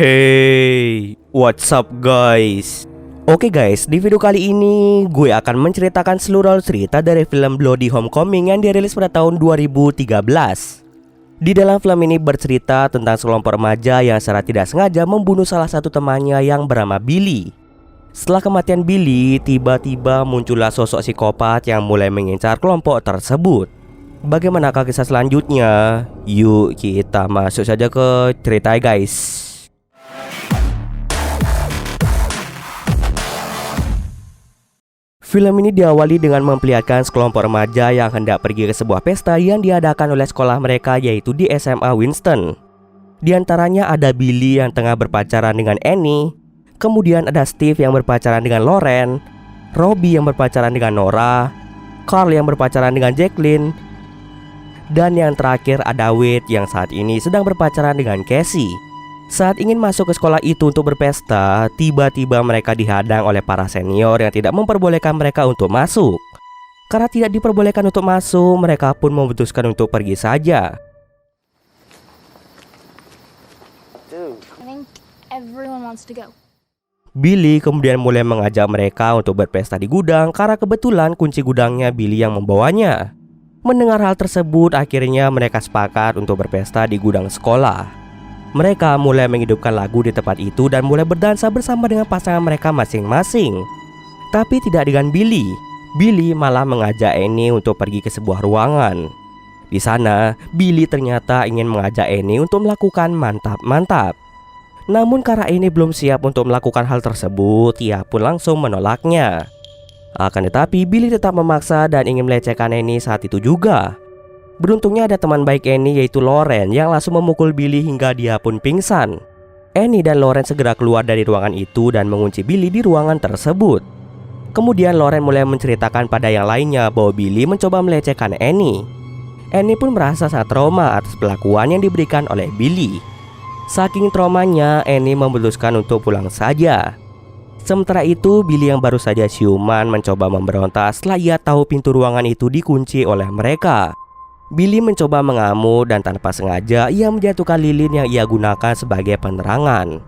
Hey, what's up guys? Oke guys, di video kali ini gue akan menceritakan seluruh cerita dari film Bloody Homecoming yang dirilis pada tahun 2013. Di dalam film ini bercerita tentang sekelompok remaja yang secara tidak sengaja membunuh salah satu temannya yang bernama Billy. Setelah kematian Billy, tiba-tiba muncullah sosok psikopat yang mulai mengincar kelompok tersebut. Bagaimanakah kisah selanjutnya? Yuk kita masuk saja ke cerita guys. Film ini diawali dengan memperlihatkan sekelompok remaja yang hendak pergi ke sebuah pesta yang diadakan oleh sekolah mereka, yaitu di SMA Winston. Di antaranya ada Billy yang tengah berpacaran dengan Annie, kemudian ada Steve yang berpacaran dengan Lauren, Robbie yang berpacaran dengan Nora, Carl yang berpacaran dengan Jacqueline, dan yang terakhir ada Wade yang saat ini sedang berpacaran dengan Casey. Saat ingin masuk ke sekolah itu untuk berpesta, tiba-tiba mereka dihadang oleh para senior yang tidak memperbolehkan mereka untuk masuk. Karena tidak diperbolehkan untuk masuk, mereka pun memutuskan untuk pergi saja. Billy kemudian mulai mengajak mereka untuk berpesta di gudang karena kebetulan kunci gudangnya Billy yang membawanya. Mendengar hal tersebut, akhirnya mereka sepakat untuk berpesta di gudang sekolah. Mereka mulai menghidupkan lagu di tempat itu dan mulai berdansa bersama dengan pasangan mereka masing-masing. Tapi tidak dengan Billy. Billy malah mengajak Annie untuk pergi ke sebuah ruangan. Di sana, Billy ternyata ingin mengajak Annie untuk melakukan mantap-mantap. Namun karena Annie belum siap untuk melakukan hal tersebut, ia pun langsung menolaknya. Akan tetapi Billy tetap memaksa dan ingin melecehkan Annie saat itu juga. Beruntungnya ada teman baik Annie, yaitu Lauren, yang langsung memukul Billy hingga dia pun pingsan. Annie dan Lauren segera keluar dari ruangan itu dan mengunci Billy di ruangan tersebut. Kemudian Lauren mulai menceritakan pada yang lainnya bahwa Billy mencoba melecehkan Annie. Annie pun merasa sangat trauma atas perlakuan yang diberikan oleh Billy. Saking traumanya, Annie memutuskan untuk pulang saja. Sementara itu, Billy yang baru saja siuman mencoba memberontak setelah ia tahu pintu ruangan itu dikunci oleh mereka. Billy mencoba mengamuk dan tanpa sengaja ia menjatuhkan lilin yang ia gunakan sebagai penerangan.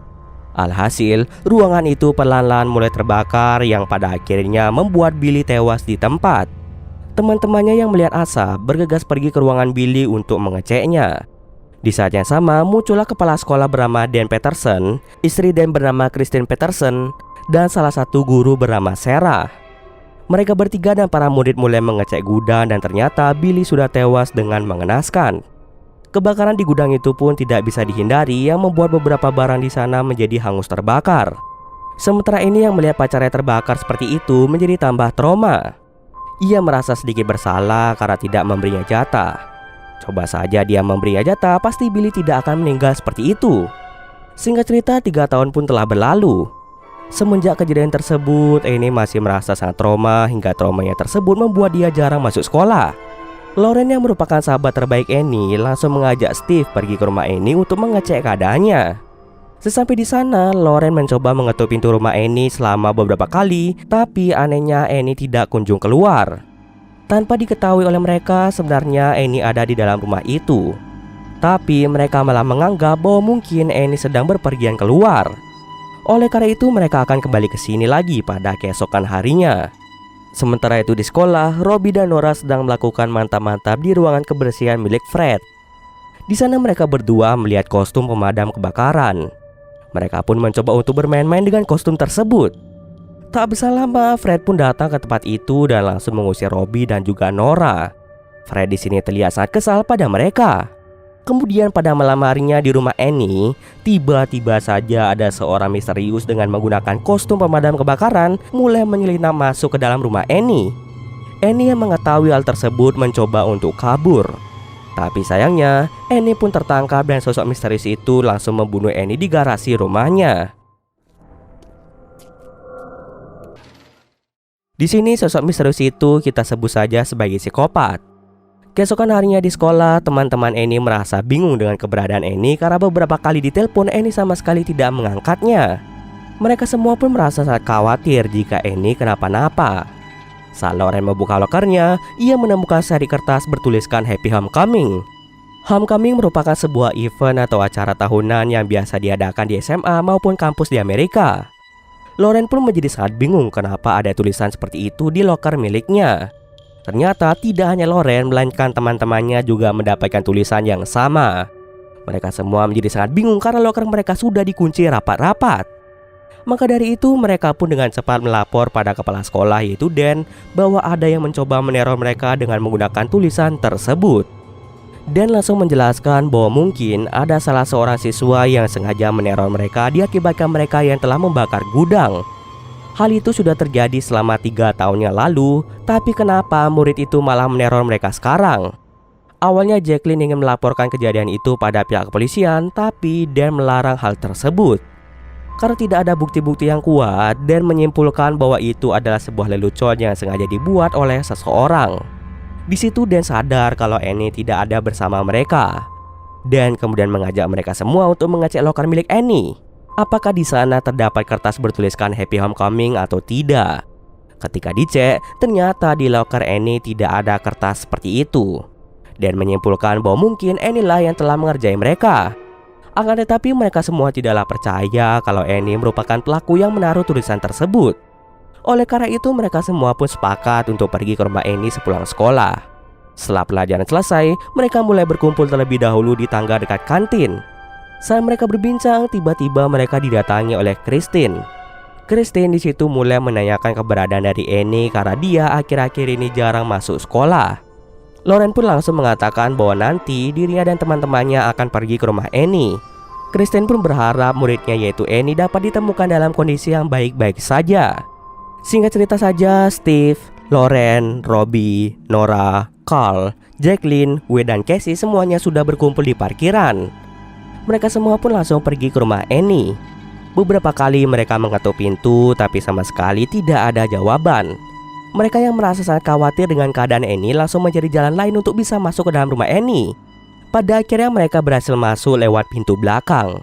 Alhasil, ruangan itu perlahan-lahan mulai terbakar yang pada akhirnya membuat Billy tewas di tempat. Teman-temannya yang melihat asap bergegas pergi ke ruangan Billy untuk mengeceknya. Di saat yang sama, muncullah kepala sekolah bernama Dan Peterson, istri Dan bernama Christine Peterson, dan salah satu guru bernama Sarah. Mereka bertiga dan para murid mulai mengecek gudang dan ternyata Billy sudah tewas dengan mengenaskan. Kebakaran di gudang itu pun tidak bisa dihindari yang membuat beberapa barang di sana menjadi hangus terbakar. Sementara ini yang melihat pacarnya terbakar seperti itu menjadi tambah trauma. Ia merasa sedikit bersalah karena tidak memberinya jatah. Coba saja dia memberinya jatah, pasti Billy tidak akan meninggal seperti itu. Singkat cerita, 3 tahun pun telah berlalu. Semenjak kejadian tersebut, Annie masih merasa sangat trauma hingga traumanya tersebut membuat dia jarang masuk sekolah. Lauren yang merupakan sahabat terbaik Annie langsung mengajak Steve pergi ke rumah Annie untuk mengecek keadaannya. Sesampai di sana, Lauren mencoba mengetuk pintu rumah Annie selama beberapa kali, tapi anehnya Annie tidak kunjung keluar. Tanpa diketahui oleh mereka, sebenarnya Annie ada di dalam rumah itu. Tapi mereka malah menganggap bahwa mungkin Annie sedang berpergian keluar. Oleh karena itu mereka akan kembali ke sini lagi pada keesokan harinya. Sementara itu di sekolah, Robbie dan Nora sedang melakukan mantap-mantap di ruangan kebersihan milik Fred. Di sana mereka berdua melihat kostum pemadam kebakaran. Mereka pun mencoba untuk bermain-main dengan kostum tersebut. Tak bisa lama, Fred pun datang ke tempat itu dan langsung mengusir Robbie dan juga Nora. Fred di sini terlihat sangat kesal pada mereka. Kemudian pada malam harinya di rumah Annie, tiba-tiba saja ada seorang misterius dengan menggunakan kostum pemadam kebakaran mulai menyelinap masuk ke dalam rumah Annie. Annie yang mengetahui hal tersebut mencoba untuk kabur. Tapi sayangnya, Annie pun tertangkap dan sosok misterius itu langsung membunuh Annie di garasi rumahnya. Di sini sosok misterius itu kita sebut saja sebagai psikopat. Keesokan harinya di sekolah, teman-teman Annie merasa bingung dengan keberadaan Annie karena beberapa kali ditelepon Annie sama sekali tidak mengangkatnya. Mereka semua pun merasa sangat khawatir jika Annie kenapa-napa. Saat Lauren membuka lokernya, ia menemukan seri kertas bertuliskan Happy Homecoming. Homecoming merupakan sebuah event atau acara tahunan yang biasa diadakan di SMA maupun kampus di Amerika. Lauren pun menjadi sangat bingung kenapa ada tulisan seperti itu di loker miliknya. Ternyata tidak hanya Lauren, melainkan teman-temannya juga mendapatkan tulisan yang sama. Mereka semua menjadi sangat bingung karena loker mereka sudah dikunci rapat-rapat. Maka dari itu mereka pun dengan cepat melapor pada kepala sekolah yaitu Dan bahwa ada yang mencoba meneror mereka dengan menggunakan tulisan tersebut. Dan langsung menjelaskan bahwa mungkin ada salah seorang siswa yang sengaja meneror mereka diakibatkan mereka yang telah membakar gudang. Hal itu sudah terjadi selama 3 tahun yang lalu, tapi kenapa murid itu malah meneror mereka sekarang? Awalnya Jacqueline ingin melaporkan kejadian itu pada pihak kepolisian, tapi Dan melarang hal tersebut. Karena tidak ada bukti-bukti yang kuat, Dan menyimpulkan bahwa itu adalah sebuah lelucon yang sengaja dibuat oleh seseorang. Di situ Dan sadar kalau Annie tidak ada bersama mereka. Dan kemudian mengajak mereka semua untuk mengecek loker milik Annie. Apakah di sana terdapat kertas bertuliskan Happy Homecoming atau tidak? Ketika dicek, ternyata di loker Annie tidak ada kertas seperti itu. Dan menyimpulkan bahwa mungkin Annie lah yang telah mengerjai mereka. Akan tetapi mereka semua tidaklah percaya kalau Annie merupakan pelaku yang menaruh tulisan tersebut. Oleh karena itu mereka semua pun sepakat untuk pergi ke rumah Annie sepulang sekolah. Setelah pelajaran selesai, mereka mulai berkumpul terlebih dahulu di tangga dekat kantin. Saat mereka berbincang, tiba-tiba mereka didatangi oleh Christine. Christine di situ mulai menanyakan keberadaan dari Annie karena dia akhir-akhir ini jarang masuk sekolah. Lauren pun langsung mengatakan bahwa nanti dirinya dan teman-temannya akan pergi ke rumah Annie. Christine pun berharap muridnya yaitu Annie dapat ditemukan dalam kondisi yang baik-baik saja. Singkat cerita saja, Steve, Lauren, Robbie, Nora, Carl, Jacqueline, Wade dan Casey semuanya sudah berkumpul di parkiran. Mereka semua pun langsung pergi ke rumah Annie. Beberapa kali mereka mengetuk pintu tapi sama sekali tidak ada jawaban. Mereka yang merasa sangat khawatir dengan keadaan Annie langsung mencari jalan lain untuk bisa masuk ke dalam rumah Annie. Pada akhirnya mereka berhasil masuk lewat pintu belakang.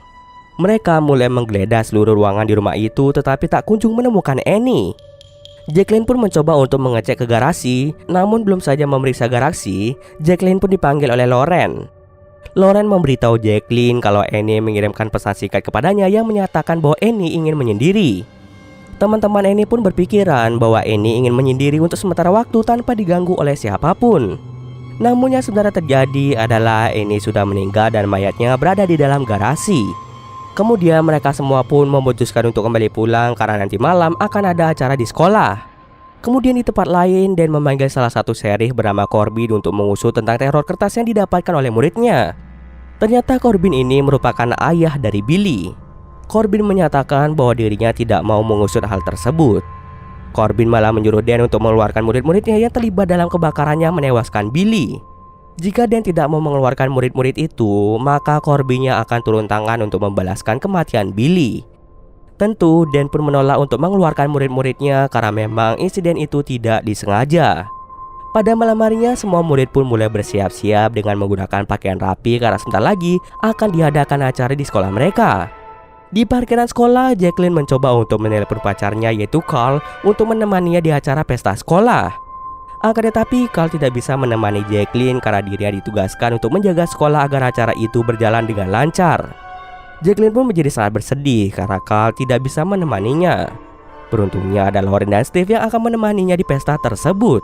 Mereka mulai menggeledah seluruh ruangan di rumah itu tetapi tak kunjung menemukan Annie. Jacqueline pun mencoba untuk mengecek ke garasi, namun belum saja memeriksa garasi, Jacqueline pun dipanggil oleh Lauren. Lauren memberitahu Jacqueline kalau Annie mengirimkan pesan singkat kepadanya yang menyatakan bahwa Annie ingin menyendiri. Teman-teman Annie pun berpikiran bahwa Annie ingin menyendiri untuk sementara waktu tanpa diganggu oleh siapapun. Namun yang sebenarnya terjadi adalah Annie sudah meninggal dan mayatnya berada di dalam garasi. Kemudian mereka semua pun memutuskan untuk kembali pulang karena nanti malam akan ada acara di sekolah. Kemudian di tempat lain Dan memanggil salah satu sheriff bernama Corbin untuk mengusut tentang teror kertas yang didapatkan oleh muridnya. Ternyata Corbin ini merupakan ayah dari Billy. Corbin menyatakan bahwa dirinya tidak mau mengusut hal tersebut. Corbin malah menyuruh Dan untuk mengeluarkan murid-muridnya yang terlibat dalam kebakaran yang menewaskan Billy. Jika Dan tidak mau mengeluarkan murid-murid itu, maka Corbinnya akan turun tangan untuk membalaskan kematian Billy. Tentu Dan pun menolak untuk mengeluarkan murid-muridnya karena memang insiden itu tidak disengaja. Pada malam harinya semua murid pun mulai bersiap-siap dengan menggunakan pakaian rapi karena sebentar lagi akan diadakan acara di sekolah mereka. Di parkiran sekolah, Jacqueline mencoba untuk menelepon pacarnya yaitu Carl untuk menemaninya di acara pesta sekolah. Akan tetapi Carl tidak bisa menemani Jacqueline karena dirinya ditugaskan untuk menjaga sekolah agar acara itu berjalan dengan lancar. Jacqueline pun menjadi sangat bersedih karena Carl tidak bisa menemaninya. Beruntungnya ada Lauren dan Steve yang akan menemaninya di pesta tersebut.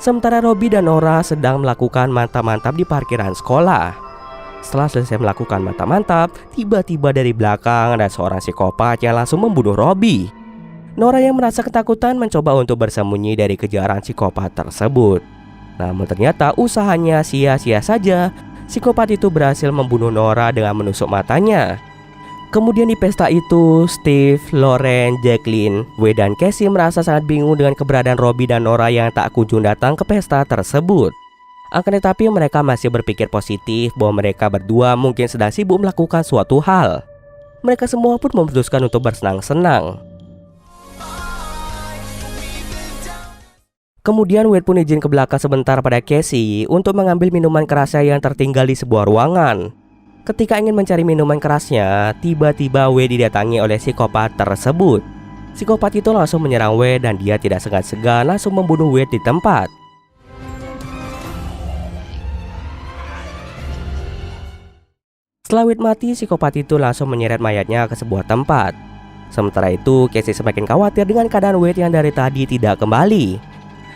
Sementara Robbie dan Nora sedang melakukan mantap-mantap di parkiran sekolah. Setelah selesai melakukan mantap-mantap, tiba-tiba dari belakang ada seorang psikopat yang langsung membunuh Robbie. Nora yang merasa ketakutan mencoba untuk bersembunyi dari kejaran psikopat tersebut. Namun ternyata usahanya sia-sia saja. Psikopat itu berhasil membunuh Nora dengan menusuk matanya. Kemudian di pesta itu, Steve, Lauren, Jacqueline, Wade dan Casey merasa sangat bingung dengan keberadaan Robbie dan Nora yang tak kunjung datang ke pesta tersebut. Akan tetapi mereka masih berpikir positif bahwa mereka berdua mungkin sedang sibuk melakukan suatu hal. Mereka semua pun memutuskan untuk bersenang-senang. Kemudian Wade pun izin ke belakang sebentar pada Casey untuk mengambil minuman kerasnya yang tertinggal di sebuah ruangan. Ketika ingin mencari minuman kerasnya, tiba-tiba Wade didatangi oleh psikopat tersebut. Psikopat itu langsung menyerang Wade dan dia tidak segan-segan langsung membunuh Wade di tempat. Setelah Wade mati, psikopat itu langsung menyeret mayatnya ke sebuah tempat. Sementara itu, Casey semakin khawatir dengan keadaan Wade yang dari tadi tidak kembali.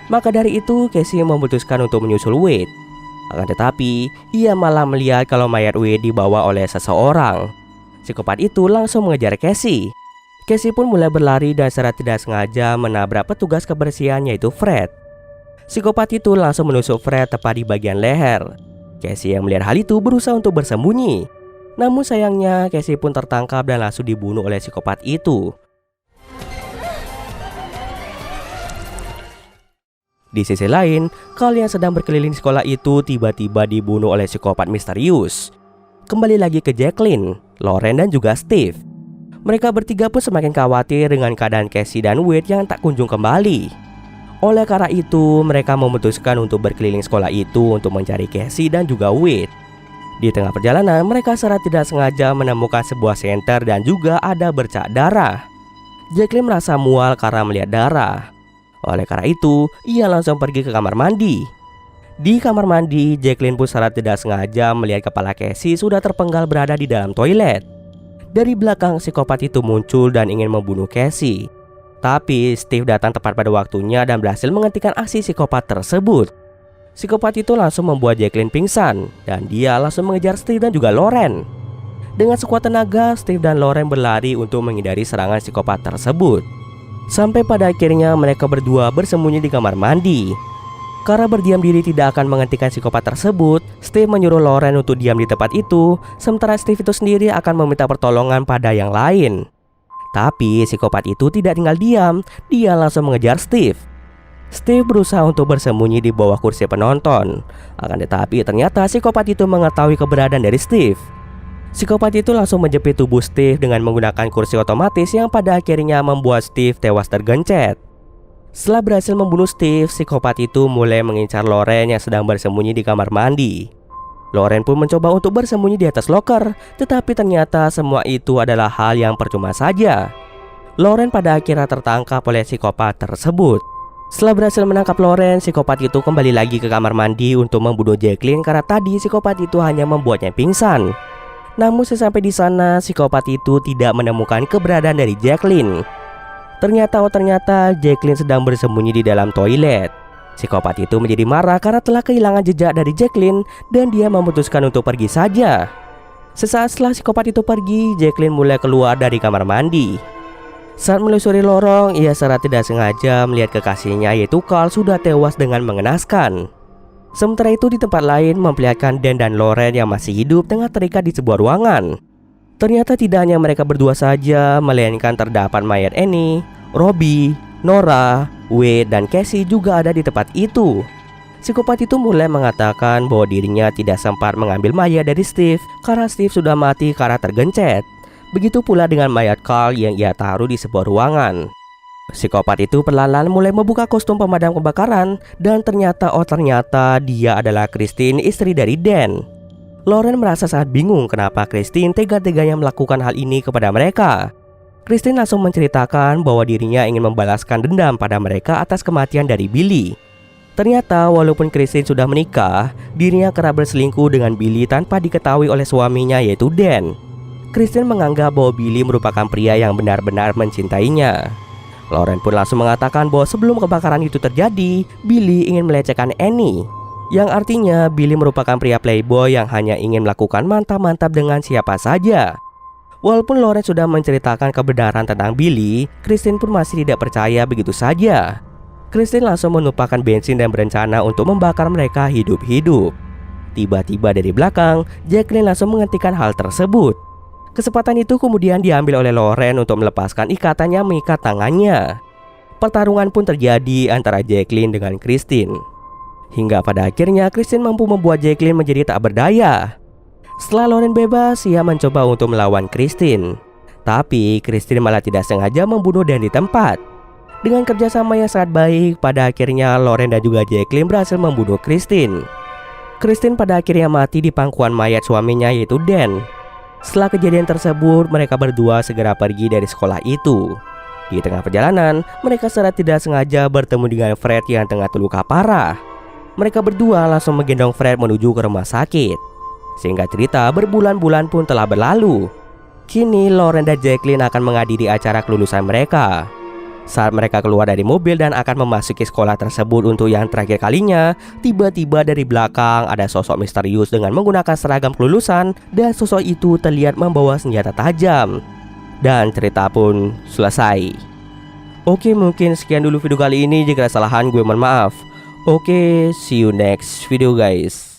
Maka dari itu, Casey memutuskan untuk menyusul Wade. Akan tetapi, ia malah melihat kalau mayat Wade dibawa oleh seseorang. Psikopat itu langsung mengejar Casey. Casey pun mulai berlari dan secara tidak sengaja menabrak petugas kebersihan yaitu Fred. Psikopat itu langsung menusuk Fred tepat di bagian leher. Casey yang melihat hal itu berusaha untuk bersembunyi. Namun sayangnya Casey pun tertangkap dan langsung dibunuh oleh psikopat itu. Di sisi lain, Carl yang sedang berkeliling sekolah itu tiba-tiba dibunuh oleh psikopat misterius. Kembali lagi ke Jacqueline, Lauren dan juga Steve. Mereka bertiga pun semakin khawatir dengan keadaan Casey dan Wade yang tak kunjung kembali. Oleh karena itu, mereka memutuskan untuk berkeliling sekolah itu untuk mencari Casey dan juga Wade. Di tengah perjalanan, mereka secara tidak sengaja menemukan sebuah senter dan juga ada bercak darah. Jacqueline merasa mual karena melihat darah. Oleh karena itu, ia langsung pergi ke kamar mandi. Di kamar mandi, Jacqueline pun secara tidak sengaja melihat kepala Casey sudah terpenggal berada di dalam toilet. Dari belakang, psikopat itu muncul dan ingin membunuh Casey. Tapi Steve datang tepat pada waktunya dan berhasil menghentikan aksi psikopat tersebut. Psikopat itu langsung membuat Jacqueline pingsan dan dia langsung mengejar Steve dan juga Lauren. Dengan sekuat tenaga, Steve dan Lauren berlari untuk menghindari serangan psikopat tersebut. Sampai pada akhirnya mereka berdua bersembunyi di kamar mandi. Karena berdiam diri tidak akan menghentikan psikopat tersebut, Steve menyuruh Lauren untuk diam di tempat itu, sementara Steve itu sendiri akan meminta pertolongan pada yang lain. Tapi psikopat itu tidak tinggal diam, dia langsung mengejar Steve. Steve berusaha untuk bersembunyi di bawah kursi penonton. Akan tetapi ternyata psikopat itu mengetahui keberadaan dari Steve. Psikopat itu langsung menjepit tubuh Steve dengan menggunakan kursi otomatis yang pada akhirnya membuat Steve tewas tergencet. Setelah berhasil membunuh Steve, psikopat itu mulai mengincar Lauren yang sedang bersembunyi di kamar mandi. Lauren pun mencoba untuk bersembunyi di atas loker, tetapi ternyata semua itu adalah hal yang percuma saja. Lauren pada akhirnya tertangkap oleh psikopat tersebut. Setelah berhasil menangkap Lauren, psikopat itu kembali lagi ke kamar mandi untuk membunuh Jacqueline karena tadi psikopat itu hanya membuatnya pingsan. Namun sesampai di sana, psikopat itu tidak menemukan keberadaan dari Jacqueline. Ternyata Jacqueline sedang bersembunyi di dalam toilet. Psikopat itu menjadi marah karena telah kehilangan jejak dari Jacqueline dan dia memutuskan untuk pergi saja. Sesaat setelah psikopat itu pergi, Jacqueline mulai keluar dari kamar mandi. Saat menelusuri lorong, ia secara tidak sengaja melihat kekasihnya yaitu Carl sudah tewas dengan mengenaskan. Sementara itu di tempat lain memperlihatkan Dan dan Lauren yang masih hidup tengah terikat di sebuah ruangan. Ternyata tidak hanya mereka berdua saja, melainkan terdapat mayat Annie, Robbie, Nora, Wade dan Casey juga ada di tempat itu. Psikopat itu mulai mengatakan bahwa dirinya tidak sempat mengambil mayat dari Steve karena Steve sudah mati karena tergencet. Begitu pula dengan mayat Carl yang ia taruh di sebuah ruangan. Psikopat itu perlahan mulai membuka kostum pemadam kebakaran dan ternyata dia adalah Christine, istri dari Dan. Lauren merasa sangat bingung kenapa Christine tega-teganya melakukan hal ini kepada mereka. Christine langsung menceritakan bahwa dirinya ingin membalaskan dendam pada mereka atas kematian dari Billy. Ternyata walaupun Christine sudah menikah, dirinya kerap berselingkuh dengan Billy tanpa diketahui oleh suaminya yaitu Dan. Christine menganggap bahwa Billy merupakan pria yang benar-benar mencintainya. Lauren pun langsung mengatakan bahwa sebelum kebakaran itu terjadi, Billy ingin melecehkan Annie, yang artinya Billy merupakan pria playboy yang hanya ingin melakukan mantap-mantap dengan siapa saja. Walaupun Lauren sudah menceritakan kebenaran tentang Billy, Christine pun masih tidak percaya begitu saja. Christine langsung menumpahkan bensin dan berencana untuk membakar mereka hidup-hidup. Tiba-tiba dari belakang, Jacqueline langsung menghentikan hal tersebut. Kesempatan itu kemudian diambil oleh Lauren untuk melepaskan ikatan yang mengikat tangannya. Pertarungan pun terjadi antara Jacqueline dengan Christine. Hingga pada akhirnya Christine mampu membuat Jacqueline menjadi tak berdaya. Setelah Lauren bebas, ia mencoba untuk melawan Christine. Tapi Christine malah tidak sengaja membunuh Dan di tempat. Dengan kerjasama yang sangat baik, pada akhirnya Lauren dan juga Jacqueline berhasil membunuh Christine. Christine pada akhirnya mati di pangkuan mayat suaminya yaitu Dan. Setelah kejadian tersebut, mereka berdua segera pergi dari sekolah itu. Di tengah perjalanan, mereka secara tidak sengaja bertemu dengan Fred yang tengah terluka parah. Mereka berdua langsung menggendong Fred menuju ke rumah sakit. Singkat cerita, berbulan-bulan pun telah berlalu. Kini Lauren dan Jacqueline akan menghadiri acara kelulusan mereka. Saat mereka keluar dari mobil dan akan memasuki sekolah tersebut untuk yang terakhir kalinya, tiba-tiba dari belakang ada sosok misterius dengan menggunakan seragam kelulusan, dan sosok itu terlihat membawa senjata tajam. Dan cerita pun selesai. Oke, mungkin sekian dulu video kali ini. Jika ada kesalahan gue mohon maaf. Oke, see you next video guys.